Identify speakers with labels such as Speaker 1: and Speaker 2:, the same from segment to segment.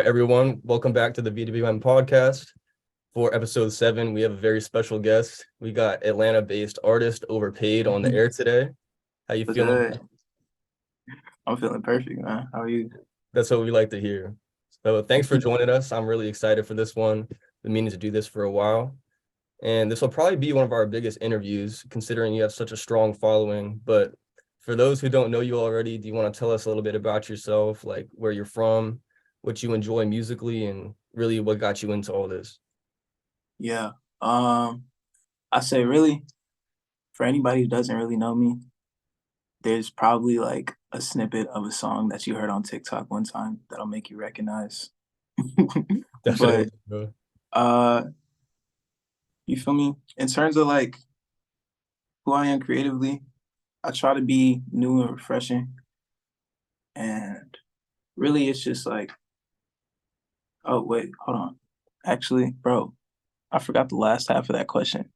Speaker 1: right, everyone, welcome back to the VWM podcast. For episode 7, we have a very special guest. We got Atlanta-based artist Overpade on the air today. How you
Speaker 2: What's
Speaker 1: feeling?
Speaker 2: good? I'm feeling perfect, man. How are you?
Speaker 1: That's what we like to hear. So thanks for joining us. I'm really excited for this one. Been meaning to do this for a while. And this will probably be one of our biggest interviews, considering you have such a strong following. But for those who don't know you already, do you want to tell us a little bit about yourself, like where you're from, what you enjoy musically, and really what got you into all this?
Speaker 2: Yeah. Um, I say really, for anybody who doesn't really know me, there's probably like a snippet of a song that you heard on TikTok one time that'll make you recognize.
Speaker 1: Definitely,
Speaker 2: But
Speaker 1: bro.
Speaker 2: uh, you feel me? In terms of like who I am creatively, I try to be new and refreshing. And really it's just like, oh wait, hold on. Actually, bro, I forgot the last half of that question.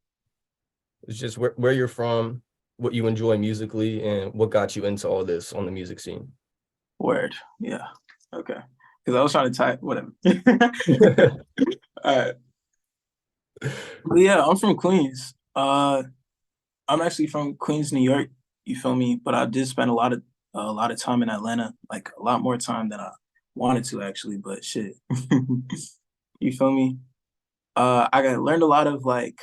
Speaker 1: It's just where you're from, what you enjoy musically, and what got you into all this on the music scene.
Speaker 2: Word. Yeah. Okay. Because I was trying to type whatever. All right. But yeah, I'm from Queens. I'm actually from Queens, New York. You feel me? But I did spend a lot of time in Atlanta, like a lot more time than I wanted to actually. But shit, you feel me? I got learned a lot of like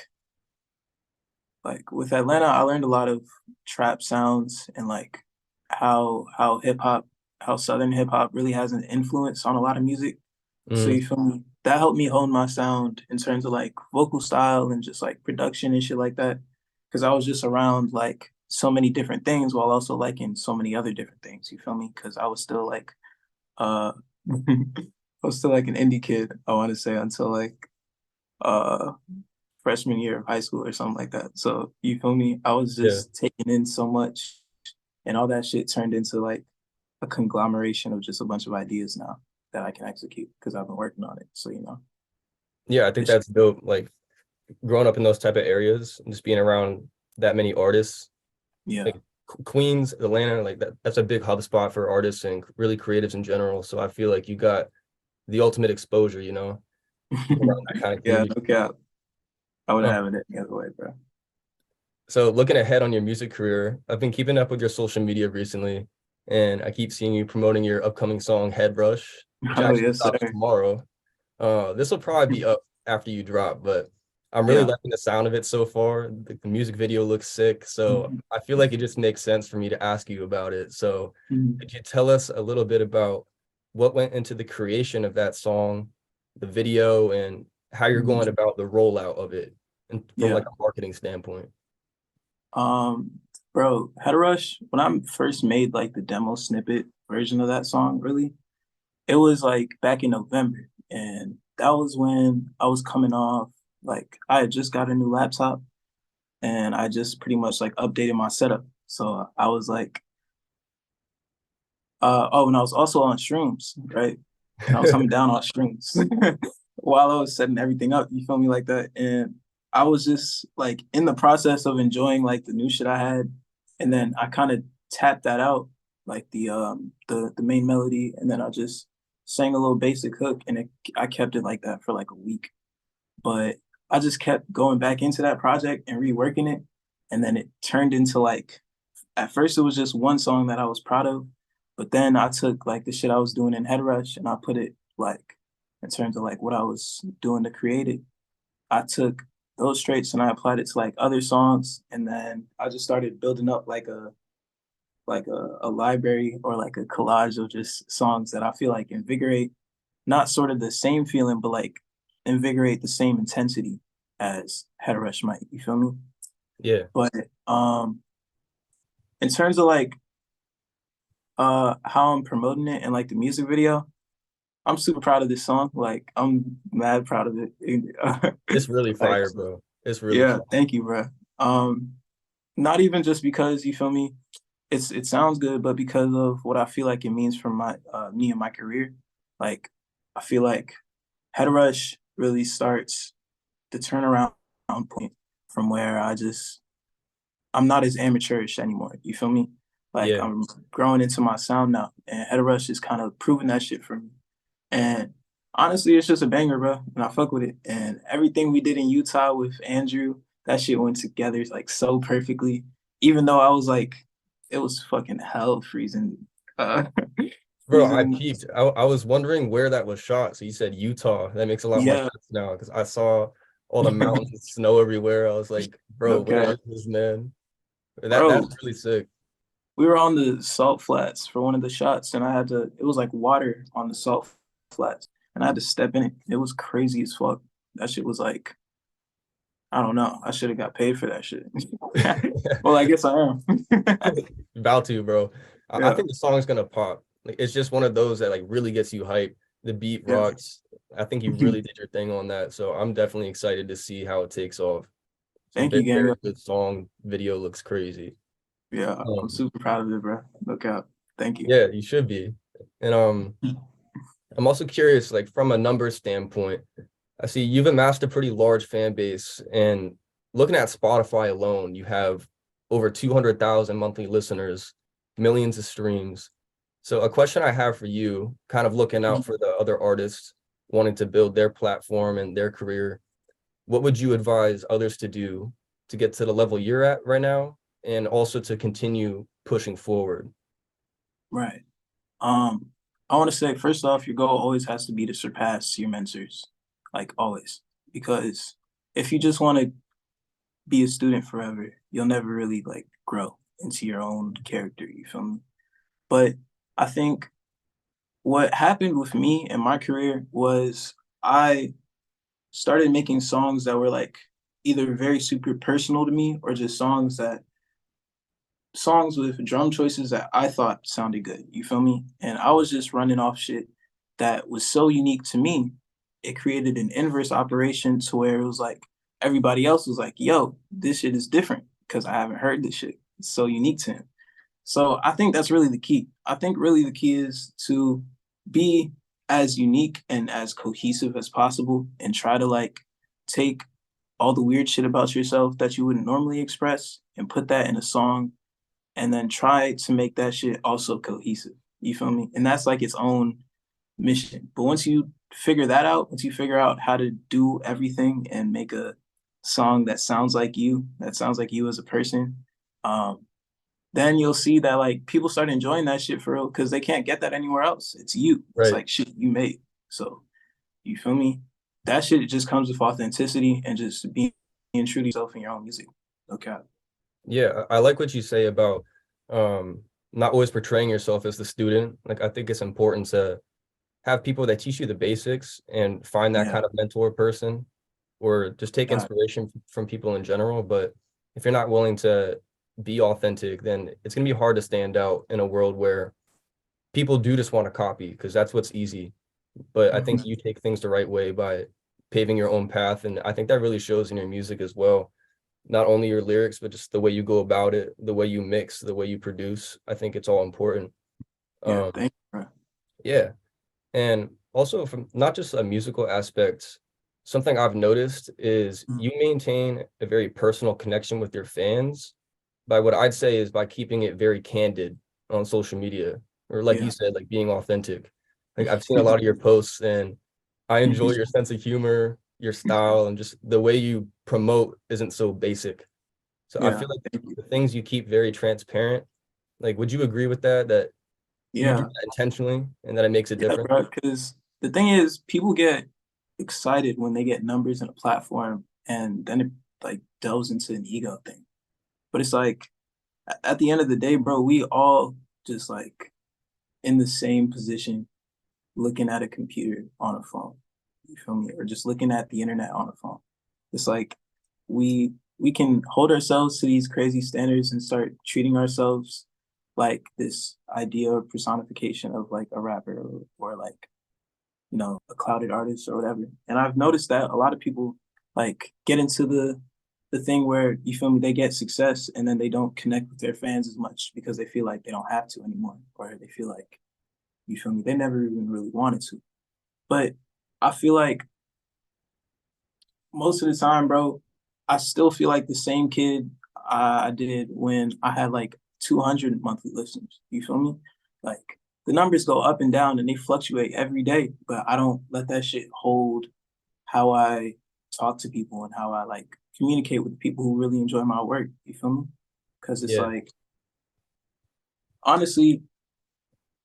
Speaker 2: with Atlanta. I learned a lot of trap sounds and like how hip hop, how Southern hip hop really has an influence on a lot of music. So
Speaker 1: Mm,
Speaker 2: you feel me? That helped me hone my sound in terms of like vocal style and just like production and shit like that. Cause I was just around like so many different things while also liking so many other different things. You feel me? Cause I was still like uh I was still like an indie kid, I want to say, until like uh freshman year of high school or something like that. So you feel me? I was
Speaker 1: yeah.
Speaker 2: just taking in so much and all that shit turned into like a conglomeration of just a bunch of ideas now that I can execute because I've been working on it. So
Speaker 1: Yeah, I think
Speaker 2: this shit,
Speaker 1: that's dope. Like growing up in those type of areas and just being around that many artists,
Speaker 2: yeah.
Speaker 1: like Queens, Atlanta, like that's a big hub spot for artists and really creatives in general. So I feel like you got the ultimate exposure, around that kind of
Speaker 2: Yeah,
Speaker 1: community.
Speaker 2: no cap. I wouldn't
Speaker 1: Um,
Speaker 2: have it any other way, bro.
Speaker 1: so looking ahead on your music career, I've been keeping up with your social media recently, and I keep seeing you promoting your upcoming song Headrush, which
Speaker 2: Oh,
Speaker 1: actually
Speaker 2: yes,
Speaker 1: drops
Speaker 2: sir.
Speaker 1: tomorrow. This will probably be up after you drop, but I'm really
Speaker 2: Yeah.
Speaker 1: liking the sound of it so far. The music video looks sick, so
Speaker 2: Mhm.
Speaker 1: I feel like it just makes sense for me to ask you about it. So,
Speaker 2: Mhm.
Speaker 1: could you tell us a little bit about what went into the creation of that song, the video, and how you're going
Speaker 2: Mhm.
Speaker 1: about the rollout of it, and from like
Speaker 2: Yeah.
Speaker 1: a marketing standpoint?
Speaker 2: Bro, Headrush, when I first made like the demo snippet version of that song, really, it was like back in November. And that was when I was coming off, like, I had just got a new laptop and I just pretty much like updated my setup. So I was like, oh, and I was also on shrooms, right? And I was coming down on shrooms while I was setting everything up. You feel me like that? And I was just like in the process of enjoying like the new shit I had, and then I kind of tapped that out, like the main melody, and then I just sang a little basic hook, and I kept it like that for like a week. But I just kept going back into that project and reworking it, and then it turned into like at first it was just one song that I was proud of, but then I took like the shit I was doing in Headrush and I put it like in terms of like what I was doing to create it. I took those traits and I applied it to like other songs, and then I just started building up like a library or like a collage of just songs that I feel like invigorate not sort of the same feeling, but like invigorate the same intensity as Headrush might. You feel me?
Speaker 1: Yeah,
Speaker 2: But in terms of like how I'm promoting it and like the music video, I'm super proud of this song. Like I'm mad proud of it.
Speaker 1: it's really
Speaker 2: Like
Speaker 1: fire, bro. It's really
Speaker 2: yeah,
Speaker 1: fire.
Speaker 2: thank you, bro. Um Not even just because you feel me, it sounds good, but because of what I feel like it means for my me and my career. Like I feel like Head Rush really starts the turnaround point from where I'm not as amateurish anymore. You feel me? Like
Speaker 1: Yeah,
Speaker 2: I'm growing into my sound now, and Head Rush is kind of proving that shit for me. And Honestly, it's just a banger, bro, and I fuck with it. And everything we did in Utah with Andrew, that shit went together like so perfectly. Even though I was like, it was fucking hell freezing, uh,
Speaker 1: Bro, I
Speaker 2: freezing.
Speaker 1: peeped. I was wondering where that was shot. So you said Utah. That makes a lot more
Speaker 2: Yeah,
Speaker 1: sense now because I saw all the mountains and snow everywhere. I was like, bro, where
Speaker 2: okay,
Speaker 1: is this man? That's
Speaker 2: bro.
Speaker 1: really sick.
Speaker 2: We were on the salt flats for one of the shots, and I had to. It was like water on the salt flats, and I had to step in it. It was crazy as fuck. That shit was like, I don't know. I should have got paid for that shit. Well, I guess I am.
Speaker 1: About to, bro. I
Speaker 2: Yeah,
Speaker 1: think the song's gonna pop. Like it's just one of those that like really gets you hyped. The beat
Speaker 2: yeah.
Speaker 1: rocks. I think you really did your thing on that. So I'm definitely excited to see how it takes off. It's a
Speaker 2: Thank you,
Speaker 1: very,
Speaker 2: gang.
Speaker 1: very good song. Video looks crazy.
Speaker 2: Yeah, I'm
Speaker 1: Um,
Speaker 2: super proud of it, bro. Look out. Thank you.
Speaker 1: yeah, you should be. And I'm also curious, like from a numbers standpoint, I see you've amassed a pretty large fan base, and looking at Spotify alone, you have over 200,000 monthly listeners, millions of streams. So a question I have for you, kind of looking out for the other artists wanting to build their platform and their career, what would you advise others to do to get to the level you're at right now and also to continue pushing forward?
Speaker 2: Right. Um, I want to say first off, your goal always has to be to surpass your mentors, like always, because if you just want to be a student forever, you'll never really like grow into your own character. You feel me? But I think what happened with me and my career was I started making songs that were like either very super personal to me or just songs with drum choices that I thought sounded good. You feel me? And I was just running off shit that was so unique to me. It created an inverse operation to where it was like everybody else was like, yo, this shit is different because I haven't heard this shit. It's so unique to him. So I think that's really the key. I think really the key is to be as unique and as cohesive as possible and try to like take all the weird shit about yourself that you wouldn't normally express and put that in a song and then try to make that shit also cohesive. You feel me? And that's like its own mission. But once you figure that out, once you figure out how to do everything and make a song that sounds like you as a person, um, then you'll see that like people start enjoying that shit for real because they can't get that anywhere else. It's you. It's
Speaker 1: Right.
Speaker 2: like shit you made. So you feel me? That shit just comes with authenticity and just being true to yourself in your own music. Okay.
Speaker 1: Yeah, I like what you say about not always portraying yourself as the student. Like I think it's important to have people that teach you the basics and find that
Speaker 2: Yeah.
Speaker 1: kind of mentor person or just take
Speaker 2: Right.
Speaker 1: inspiration from people in general. But if you're not willing to be authentic, then it's gonna be hard to stand out in a world where people do just want to copy because that's what's easy. But I think
Speaker 2: Mhm.
Speaker 1: you take things the right way by paving your own path. And I think that really shows in your music as well. Not only your lyrics, but just the way you go about it, the way you mix, the way you produce. I think it's all important.
Speaker 2: Yeah.
Speaker 1: Um,
Speaker 2: Thank you, bro.
Speaker 1: yeah. And also from not just a musical aspect, something I've noticed is
Speaker 2: Mm.
Speaker 1: you maintain a very personal connection with your fans by what I'd say is by keeping it very candid on social media, or like you
Speaker 2: Yeah.
Speaker 1: said, like being authentic. Like I've seen a lot of your posts and I enjoy your sense of humor, your style, and just the way you promote isn't so basic. So I
Speaker 2: Yeah.
Speaker 1: feel like
Speaker 2: Thank you.
Speaker 1: the things you keep very transparent. Like, would you agree with that? That you do
Speaker 2: Yeah.
Speaker 1: that intentionally and that it makes a
Speaker 2: Yeah,
Speaker 1: difference?
Speaker 2: bro. Because the thing is, people get excited when they get numbers in a platform, and then it like delves into an ego thing. But it's like at the end of the day, bro, we all just like in the same position, looking at a computer on a phone. You feel me? Or just looking at the internet on a phone. It's like we can hold ourselves to these crazy standards and start treating ourselves like this idea or personification of like a rapper or like a clouded artist or whatever. And I've noticed that a lot of people like get into the thing where you feel me, they get success and then they don't connect with their fans as much because they feel like they don't have to anymore, or they feel like you feel me, they never even really wanted to. But I feel like most of the time, bro, I still feel like the same kid I did when I had like 200 monthly listeners. You feel me? Like the numbers go up and down and they fluctuate every day, but I don't let that shit hold how I talk to people and how I like communicate with people who really enjoy my work. You feel me? Because it's
Speaker 1: Yeah.
Speaker 2: like, honestly,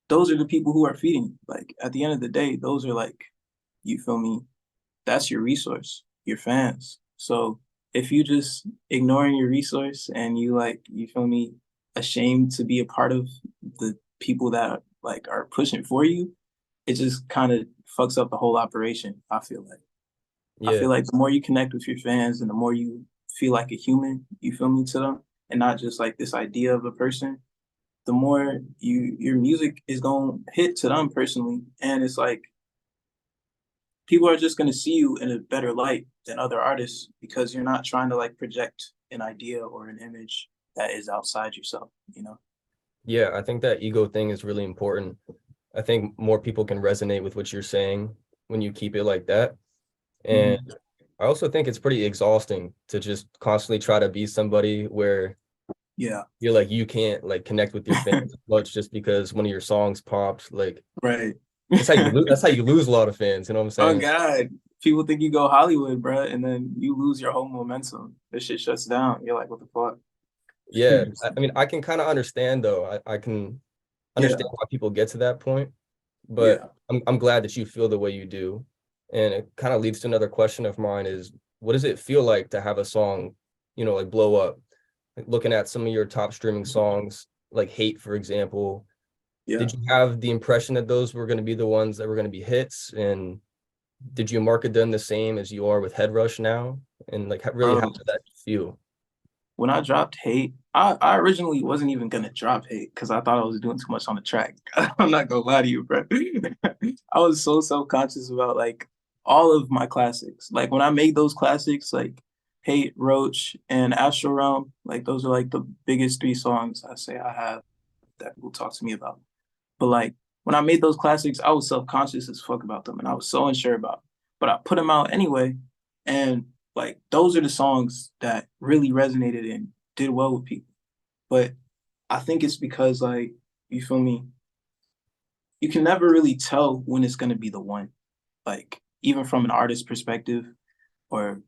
Speaker 2: those are the people who are feeding you. Like at the end of the day, those are like, you feel me? That's your resource, your fans. So if you just ignoring your resource and you like, you feel me, ashamed to be a part of the people that like are pushing for you, it just kind of fucks up the whole operation. I
Speaker 1: Yeah.
Speaker 2: feel like the more you connect with your fans and the more you feel like a human, you feel me, to them, and not just like this idea of a person, the more your music is gonna hit to them personally. And it's like people are just gonna see you in a better light than other artists because you're not trying to like project an idea or an image that is outside yourself, you know?
Speaker 1: Yeah, I think that ego thing is really important. I think more people can resonate with what you're saying when you keep it like that. And
Speaker 2: Mm-hmm.
Speaker 1: I also think it's pretty exhausting to just constantly try to be somebody where
Speaker 2: Yeah.
Speaker 1: you're like you can't like connect with your fans much just because one of your songs popped. Like
Speaker 2: Right.
Speaker 1: that's how you lose a lot of fans, you know what I'm
Speaker 2: Oh
Speaker 1: saying?
Speaker 2: God. People think you go Hollywood, bro, and then you lose your whole momentum. This shit shuts down. You're like, what the fuck?
Speaker 1: Yeah. I mean, I can kind of understand though. I can
Speaker 2: Yeah.
Speaker 1: understand why people get to that point, but
Speaker 2: Yeah.
Speaker 1: I'm glad that you feel the way you do. And it kind of leads to another question of mine is what does it feel like to have a song, like blow up? Like looking at some of your top streaming songs, like Hate, for example,
Speaker 2: Yeah.
Speaker 1: did you have the impression that those were going to be the ones that were going to be hits? And did you market them the same as you are with Headrush now? And like, really, how
Speaker 2: Bro,
Speaker 1: did that feel?
Speaker 2: when I dropped Hate, I originally wasn't even gonna drop Hate because I thought I was doing too much on the track. I'm not gonna lie to you, bro. I was so self-conscious about like all of my classics. Like when I made those classics, like Hate, Roach, and Astro Realm, like those are like the biggest three songs I say I have that people talk to me about. But like when I made those classics, I was self-conscious as fuck about them and I was so unsure about them. But I put them out anyway. And like those are the songs that really resonated and did well with people. But I think it's because like, you feel me, you can never really tell when it's gonna be the one. Like even from an artist perspective or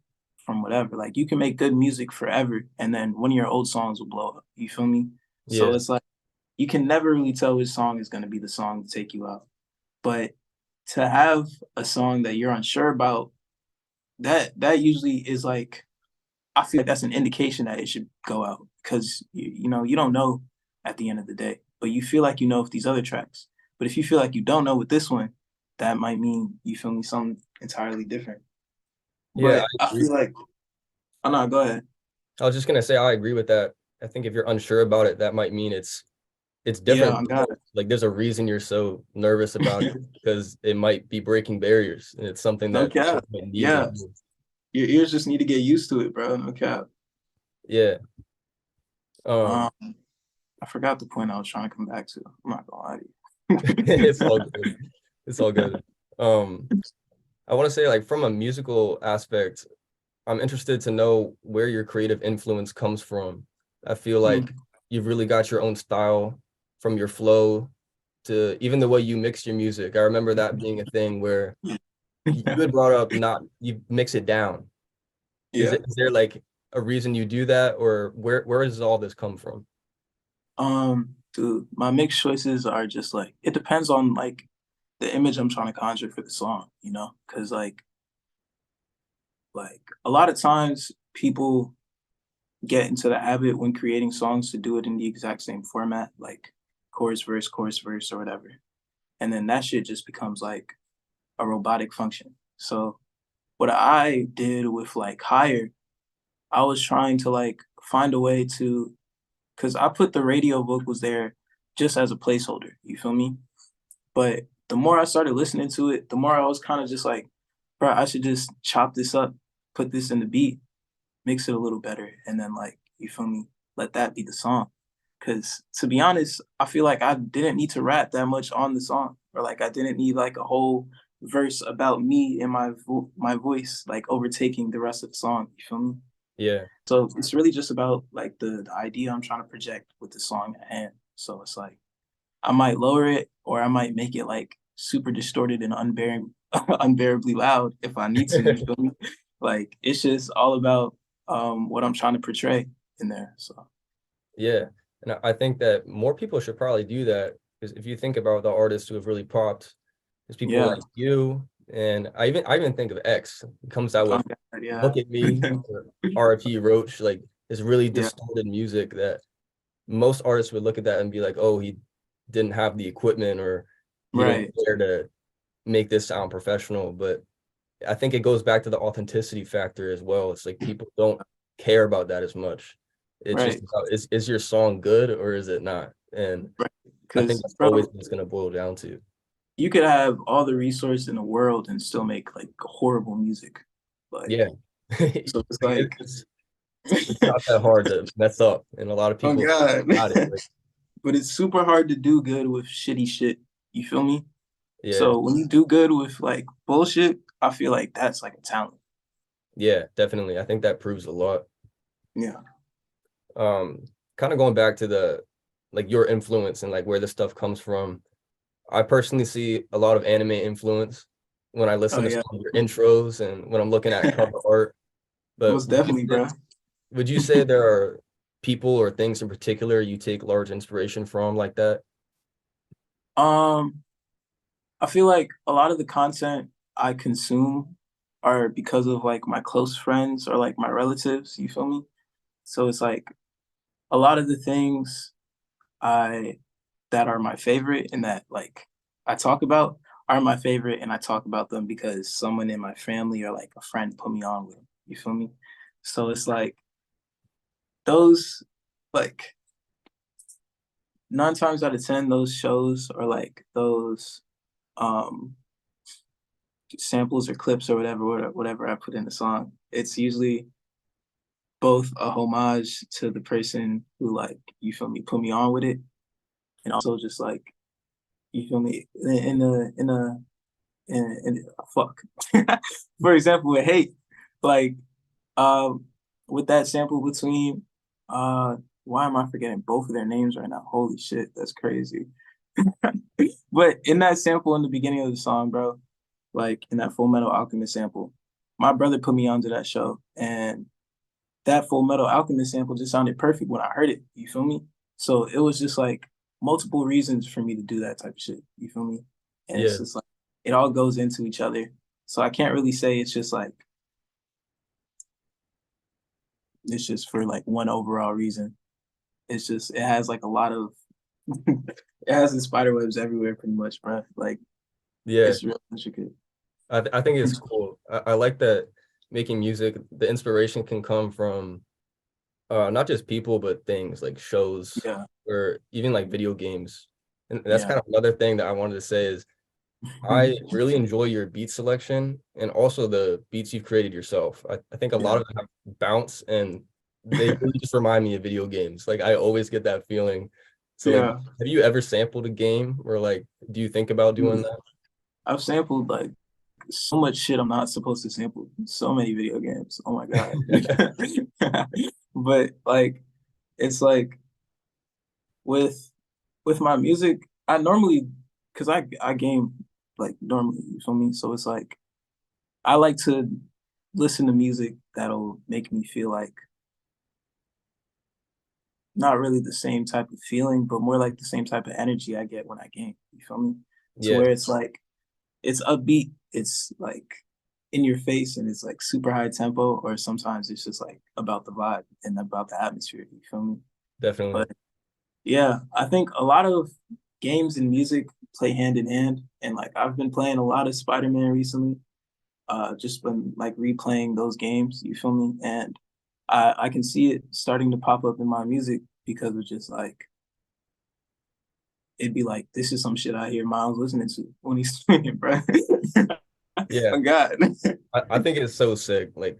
Speaker 2: from whatever. Like you can make good music forever and then one of your old songs will blow up. You feel me? So
Speaker 1: Yeah,
Speaker 2: it's like you can never really tell which song is gonna be the song to take you out. But to have a song that you're unsure about, that usually is like I feel like that's an indication that it should go out because you know you don't know at the end of the day, but you feel like you know with these other tracks. But if you feel like you don't know with this one, that might mean you feel me something entirely different.
Speaker 1: yeah,
Speaker 2: But
Speaker 1: I
Speaker 2: I
Speaker 1: agree.
Speaker 2: feel like oh no, go ahead.
Speaker 1: I was just gonna say I agree with that. I think if you're unsure about it, that might mean it's
Speaker 2: Yeah,
Speaker 1: different.
Speaker 2: I got
Speaker 1: Like there's a reason you're so nervous about it
Speaker 2: it.
Speaker 1: because it might be breaking barriers and it's something
Speaker 2: No
Speaker 1: that
Speaker 2: cap.
Speaker 1: might need to
Speaker 2: Yeah,
Speaker 1: do.
Speaker 2: your ears just need to get used to it, bro. No cap.
Speaker 1: Yeah. Um,
Speaker 2: Um, I forgot the point I was trying to come back to. I'm not gonna lie
Speaker 1: it's
Speaker 2: to
Speaker 1: all
Speaker 2: you.
Speaker 1: good. It's all good. Um, I want to say like from a musical aspect, I'm interested to know where your creative influence comes from. I feel
Speaker 2: Mm.
Speaker 1: like you've really got your own style from your flow to even the way you mix your music. I remember that being a thing where you had brought up not you mix it down.
Speaker 2: Yeah.
Speaker 1: Is there like a reason you do that or where does all this come from?
Speaker 2: Dude, my mixed choices are just like it depends on like the image I'm trying to conjure for the song, you know? Because like a lot of times people get into the habit when creating songs to do it in the exact same format, like chorus, verse, or whatever. And then that shit just becomes like a robotic function. So what I did with like Higher, I was trying to like find a way to because I put the radio vocals there just as a placeholder. You feel me? But the more I started listening to it, the more I was kind of just like, bro, I should just chop this up, put this in the beat, mix it a little better, and then like, you feel me? Let that be the song. Cause to be honest, I feel like I didn't need to rap that much on the song, or like I didn't need like a whole verse about me and my voice like overtaking the rest of the song. You feel me?
Speaker 1: Yeah.
Speaker 2: So it's really just about like the idea I'm trying to project with the song at hand. So it's like I might lower it or I might make it like super distorted and unbearably loud if I need to, you feel me? Like it's just all about what I'm trying to portray in there. So
Speaker 1: Yeah. And I think that more people should probably do that because if you think about the artists who have really popped, there's people
Speaker 2: yeah.
Speaker 1: like you, and I even think of X. He comes out
Speaker 2: Oh,
Speaker 1: with
Speaker 2: God, yeah.
Speaker 1: "Look at Me" or R.I.P. Roach, like it's really
Speaker 2: Yeah,
Speaker 1: distorted music that most artists would look at that and be like, oh, he didn't have the equipment or he didn't
Speaker 2: right,
Speaker 1: care to make this sound professional. But I think it goes back to the authenticity factor as well. It's like people don't care about that as much. It's just
Speaker 2: right,
Speaker 1: about is your song good or is it not? And
Speaker 2: right.
Speaker 1: I think
Speaker 2: Because,
Speaker 1: that's
Speaker 2: bro,
Speaker 1: always what it's gonna boil down to.
Speaker 2: you could have all the resource in the world and still make like horrible music. Like,
Speaker 1: Yeah.
Speaker 2: so it's
Speaker 1: Like,
Speaker 2: like,
Speaker 1: it's not that hard to mess up, and a lot of
Speaker 2: oh
Speaker 1: people
Speaker 2: God.
Speaker 1: got it. Like,
Speaker 2: But it's super hard to do good with shitty shit. You feel me?
Speaker 1: yeah,
Speaker 2: So when you do good with like bullshit, I feel like that's like a talent.
Speaker 1: yeah, definitely. I think that proves a lot.
Speaker 2: Yeah.
Speaker 1: Um, Kind of going back to the like your influence and like where this stuff comes from. I personally see a lot of anime influence when I listen
Speaker 2: Oh
Speaker 1: to
Speaker 2: yeah.
Speaker 1: some of your intros and when I'm looking at cover art. But
Speaker 2: Most definitely, bro.
Speaker 1: would you say there are people or things in particular you take large inspiration from like that?
Speaker 2: Um, I feel like a lot of the content I consume are because of like my close friends or like my relatives, you feel me? So it's like a lot of the things I that are my favorite and that like I talk about are my favorite and I talk about them because someone in my family or like a friend put me on with them. You feel me? So it's like those like 9 times out of 10, those shows or like those um samples or clips or whatever I put in the song, it's usually both a homage to the person who like you feel me put me on with it, and also just like you feel me in fuck. For example, with hate, like um with that sample between uh why am I forgetting both of their names right now? Holy shit, that's crazy. But in that sample in the beginning of the song, bro, like in that Full Metal Alchemist sample, my brother put me onto that show, and that Full Metal Alchemist sample just sounded perfect when I heard it. You feel me? So it was just like multiple reasons for me to do that type of shit. You feel me? And it's
Speaker 1: Yeah,
Speaker 2: just like it all goes into each other. So I can't really say it's just like it's just for like one overall reason. It's just it has like a lot of it has the spider webs everywhere pretty much, bro. Like
Speaker 1: yeah.
Speaker 2: it's real intricate.
Speaker 1: I think it's cool. I like that making music, the inspiration can come from not just people but things like shows
Speaker 2: Yeah,
Speaker 1: or even like video games. And that's
Speaker 2: yeah.
Speaker 1: kind of another thing that I wanted to say is I really enjoy your beat selection and also the beats you've created yourself. I think a lot
Speaker 2: Yeah.
Speaker 1: of them have bounce and they really just remind me of video games. Like I always get that feeling. So like
Speaker 2: Yeah.
Speaker 1: have you ever sampled a game or like do you think about doing that?
Speaker 2: I've sampled like so much shit I'm not supposed to sample. So many video games. Oh my God. But like it's like with my music, I normally because I game like normally, you feel me? So it's like I like to listen to music that'll make me feel like not really the same type of feeling, but more like the same type of energy I get when I game. You feel me? To
Speaker 1: Yeah,
Speaker 2: where it's like it's upbeat, it's like in your face and it's like super high tempo, or sometimes it's just like about the vibe and about the atmosphere. You feel me?
Speaker 1: definitely.
Speaker 2: But yeah, I think a lot of games and music play hand in hand. And like I've been playing a lot of Spider-Man recently. Just been like replaying those games, you feel me? And I can see it starting to pop up in my music because it's just like it'd be like this is some shit I hear Miles listening to when he's swinging, bro.
Speaker 1: Yeah,
Speaker 2: Oh God.
Speaker 1: I think it's so sick. Like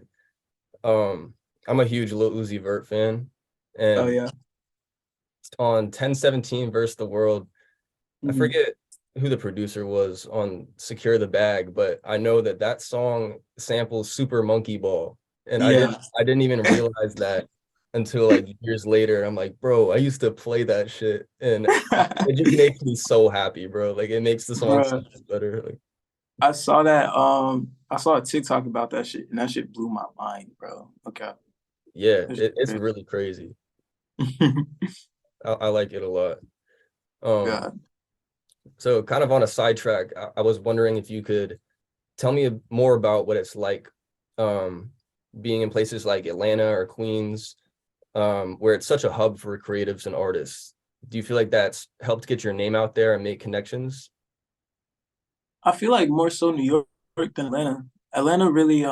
Speaker 1: I'm a huge Lil Uzi Vert fan
Speaker 2: Oh
Speaker 1: and
Speaker 2: yeah.
Speaker 1: on 1017 versus the world, I
Speaker 2: Mhm.
Speaker 1: forget who the producer was on Secure the Bag, but I know that that song samples Super Monkey Ball, and
Speaker 2: Yeah.
Speaker 1: I didn't even realize that until like years later. I'm like, bro, I used to play that shit, and it just makes me so happy, bro. Like it makes the song so
Speaker 2: Bruh,
Speaker 1: much better. Like,
Speaker 2: I saw that I saw a TikTok about that shit and that shit blew my mind, bro. Okay.
Speaker 1: yeah,
Speaker 2: That's
Speaker 1: it's
Speaker 2: crazy.
Speaker 1: really crazy. I like it a lot. Um,
Speaker 2: God.
Speaker 1: so kind of on a sidetrack, I was wondering if you could tell me more about what it's like, um, being in places like Atlanta or Queens, where it's such a hub for creatives and artists. Do you feel like that's helped get your name out there and make connections?
Speaker 2: I feel like more so New York than Atlanta. Atlanta really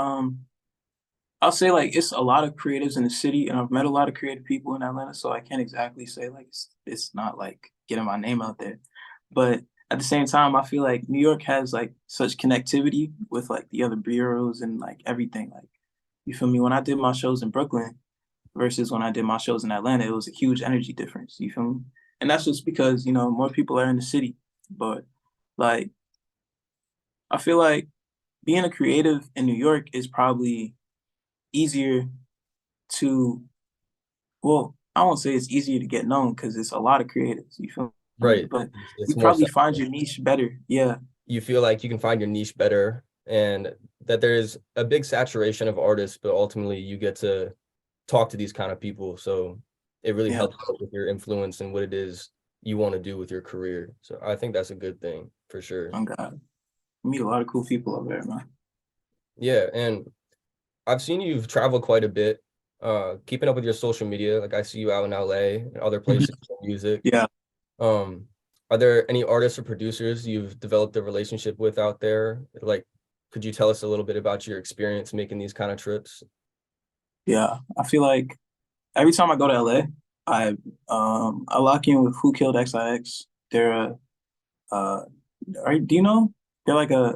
Speaker 2: I'll say like it's a lot of creatives in the city, and I've met a lot of creative people in Atlanta, so I can't exactly say like it's not like getting my name out there. But at the same time, I feel like New York has like such connectivity with like the other bureaus and like everything. Like you feel me? When I did my shows in Brooklyn versus when I did my shows in Atlanta, it was a huge energy difference. You feel me? And that's just because, you know, more people are in the city. But like I feel like being a creative in New York is probably easier to well, I won't say it's easier to get known because it's a lot of creatives, you feel me?
Speaker 1: Right.
Speaker 2: But
Speaker 1: It's
Speaker 2: you
Speaker 1: more
Speaker 2: probably find
Speaker 1: central.
Speaker 2: your niche better. Yeah,
Speaker 1: You feel like you can find your niche better and that there's a big saturation of artists, but ultimately you get to talk to these kind of people. So it really
Speaker 2: yeah.
Speaker 1: helps out with your influence and what it is you want to do with your career. So I think that's a good thing for sure.
Speaker 2: Oh God. You meet a lot of cool people over there, man.
Speaker 1: Yeah. And I've seen you've traveled quite a bit, keeping up with your social media. Like I see you out in LA and other places for music.
Speaker 2: Yeah.
Speaker 1: Um, are there any artists or producers you've developed a relationship with out there? Like, could you tell us a little bit about your experience making these kind of trips?
Speaker 2: Yeah. I feel like every time I go to LA, I lock in with Who Killed XIX. They're a do you know? They're like I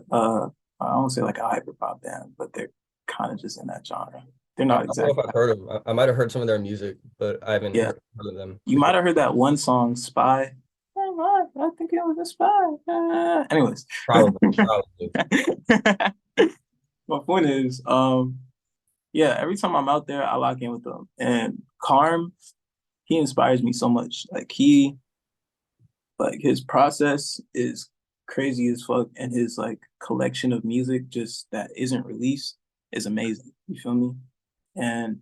Speaker 2: don't say like a hyper pop band, but they're kind of just in that genre. They're
Speaker 1: I
Speaker 2: not
Speaker 1: don't know if
Speaker 2: exactly
Speaker 1: I've heard of them. I might have heard some of their music, but I haven't
Speaker 2: yeah.
Speaker 1: heard of them
Speaker 2: You might
Speaker 1: before.
Speaker 2: have heard that one song, Spy. I think it was a spy. Anyways.
Speaker 1: Probably.
Speaker 2: My point is, yeah, every time I'm out there, I lock in with them. And Karm, he inspires me so much. Like his process is crazy as fuck, and his like collection of music just that isn't released is amazing. You feel me? And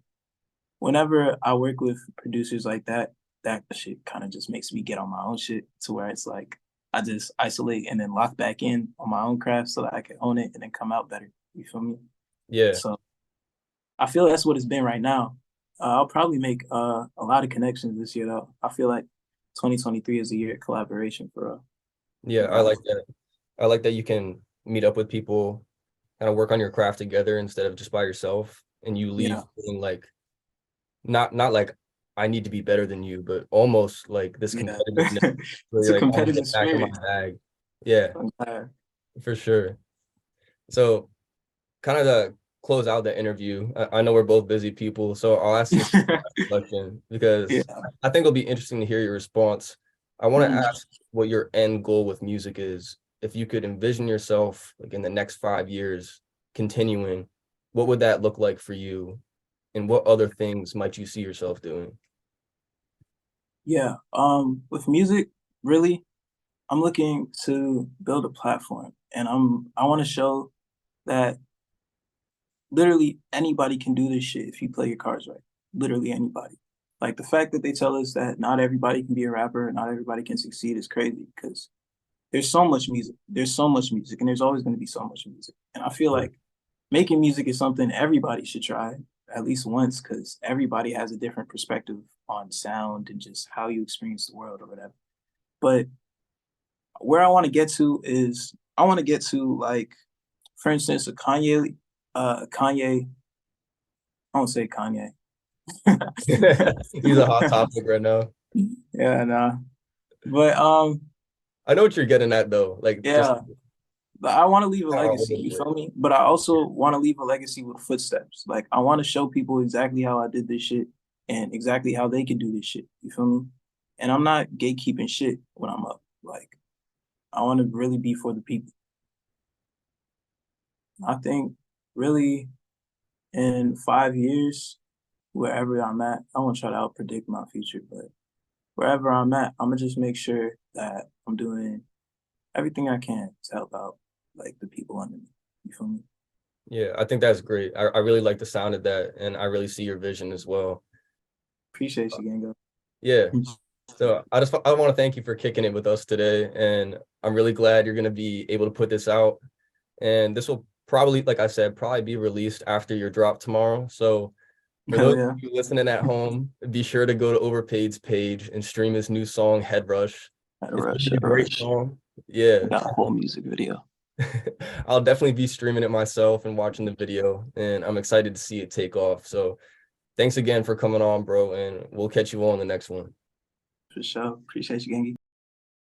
Speaker 2: whenever I work with producers like that, that shit kind of just makes me get on my own shit to where it's like I just isolate and then lock back in on my own craft so that I can own it and then come out better. You feel me?
Speaker 1: Yeah.
Speaker 2: So I feel that's what it's been right now. I'll probably make a lot of connections this year though. I feel like 2023 is a year of collaboration for
Speaker 1: Yeah. I like
Speaker 2: rappers.
Speaker 1: that. I like that you can meet up with people, kind of work on your craft together instead of just by yourself, and you
Speaker 2: Yeah,
Speaker 1: leave feeling like not like I need to be better than you, but almost like this
Speaker 2: yeah.
Speaker 1: competitiveness where
Speaker 2: It's
Speaker 1: you're
Speaker 2: a
Speaker 1: like, I want to
Speaker 2: competitive
Speaker 1: get back in my
Speaker 2: spirit.
Speaker 1: bag. Yeah,
Speaker 2: Uh,
Speaker 1: for sure. So kind of to close out the interview, I know we're both busy people, so I'll ask this question because
Speaker 2: yeah.
Speaker 1: I think it'll be interesting to hear your response. I want to
Speaker 2: Mm.
Speaker 1: ask what your end goal with music is. If you could envision yourself like in the next 5 years continuing, what would that look like for you? And what other things might you see yourself doing?
Speaker 2: Yeah. With music, really, I'm looking to build a platform and I want to show that literally anybody can do this shit if you play your cards right. Literally anybody. Like the fact that they tell us that not everybody can be a rapper, not everybody can succeed is crazy because there's so much music. There's so much music and there's always going to be so much music. And I feel
Speaker 1: Yeah.
Speaker 2: like making music is something everybody should try at least once because everybody has a different perspective on sound and just how you experience the world or whatever. But where I want to get to is I want to get to like, for instance, a Kanye. I won't say Kanye.
Speaker 1: He's a hot topic right now.
Speaker 2: Yeah, nah. But
Speaker 1: I know what you're getting at though. Like just
Speaker 2: yeah, but I want to leave a
Speaker 1: how
Speaker 2: legacy.
Speaker 1: old
Speaker 2: You
Speaker 1: is it?
Speaker 2: feel me? But I also want to leave a legacy with footsteps. Like I want to show people exactly how I did this shit and exactly how they can do this shit. You feel me? And I'm not gatekeeping shit when I'm up. Like I want to really be for the people. I think really in 5 years, wherever I'm at, I won't try to out predict my future, but wherever I'm at, I'm gonna just make sure that I'm doing everything I can to help out like the people under me. You feel me?
Speaker 1: Yeah, I think that's great. I really like the sound of that, and I really see your vision as well.
Speaker 2: Appreciate you, Gango.
Speaker 1: Yeah. So I want to thank you for kicking it with us today, and I'm really glad you're going to be able to put this out. And this will probably, like I said, probably be released after your drop tomorrow. So for
Speaker 2: Hell
Speaker 1: those
Speaker 2: yeah.
Speaker 1: of you listening at home, be sure to go to Overpade's page and stream his new song Headrush. It's
Speaker 3: Headrush,
Speaker 1: really a great
Speaker 3: Headrush.
Speaker 1: song. Yeah.
Speaker 3: Got a whole music video.
Speaker 1: I'll definitely be streaming it myself and watching the video, and I'm excited to see it take off. So thanks again for coming on, bro, and we'll catch you on the next one.
Speaker 2: For sure. Appreciate you, Gangy.